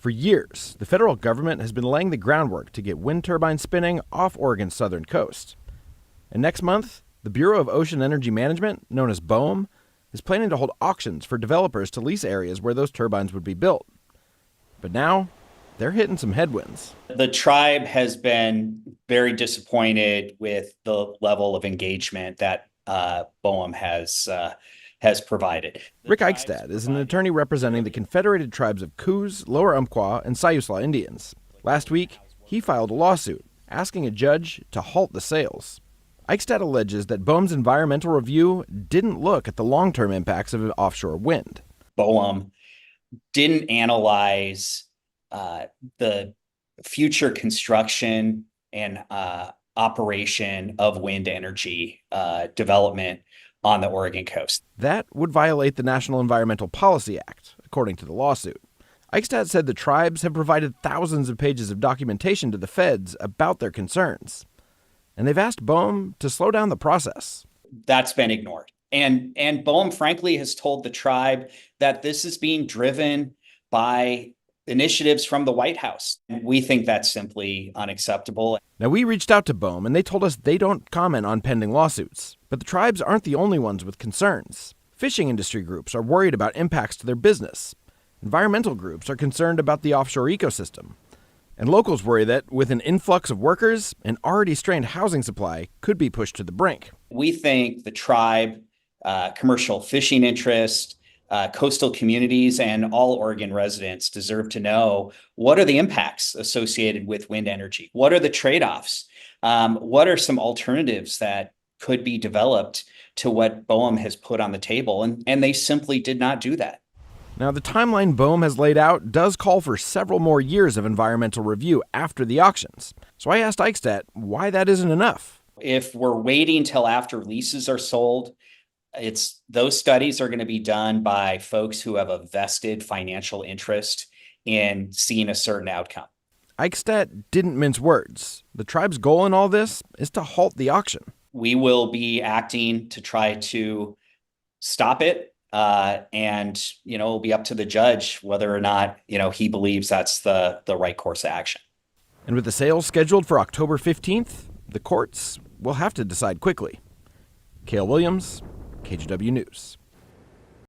For years, the federal government has been laying the groundwork to get wind turbines spinning off Oregon's southern coast. And next month, the Bureau of Ocean Energy Management, known as BOEM, is planning to hold auctions for developers to lease areas where those turbines would be built. But now, they're hitting some headwinds. The tribe has been very disappointed with the level of engagement that BOEM has provided. Rick Eichstad is an attorney representing the Confederated Tribes of Coos, Lower Umpqua, and Siuslaw Indians. Last week, he filed a lawsuit asking a judge to halt the sales. Eichstad alleges that BOEM's environmental review didn't look at the long-term impacts of offshore wind. BOEM didn't analyze the future construction and operation of wind energy development on the Oregon coast. That would violate the National Environmental Policy Act, according to the lawsuit. Eichstad said the tribes have provided thousands of pages of documentation to the feds about their concerns, and they've asked BOEM to slow down the process. That's been ignored. And BOEM, frankly, has told the tribe that this is being driven by initiatives from the White House. We think that's simply unacceptable. Now, we reached out to BOEM, and they told us they don't comment on pending lawsuits. But the tribes aren't the only ones with concerns. Fishing industry groups are worried about impacts to their business. Environmental groups are concerned about the offshore ecosystem. And locals worry that, with an influx of workers, an already strained housing supply could be pushed to the brink. We think the tribe, commercial fishing interest, coastal communities, and all Oregon residents deserve to know what are the impacts associated with wind energy? What are the trade-offs? What are some alternatives that could be developed to what BOEM has put on the table? And they simply did not do that. Now, the timeline BOEM has laid out does call for several more years of environmental review after the auctions. So I asked Eichstad why that isn't enough. If we're waiting till after leases are sold, those studies are going to be done by folks who have a vested financial interest in seeing a certain outcome. Eichstad didn't mince words. The tribe's goal in all this is to halt the auction. We will be acting to try to stop it. And it'll be up to the judge whether or not, he believes that's the right course of action. And with the sales scheduled for October 15th, the courts will have to decide quickly. Cale Williams, KGW News.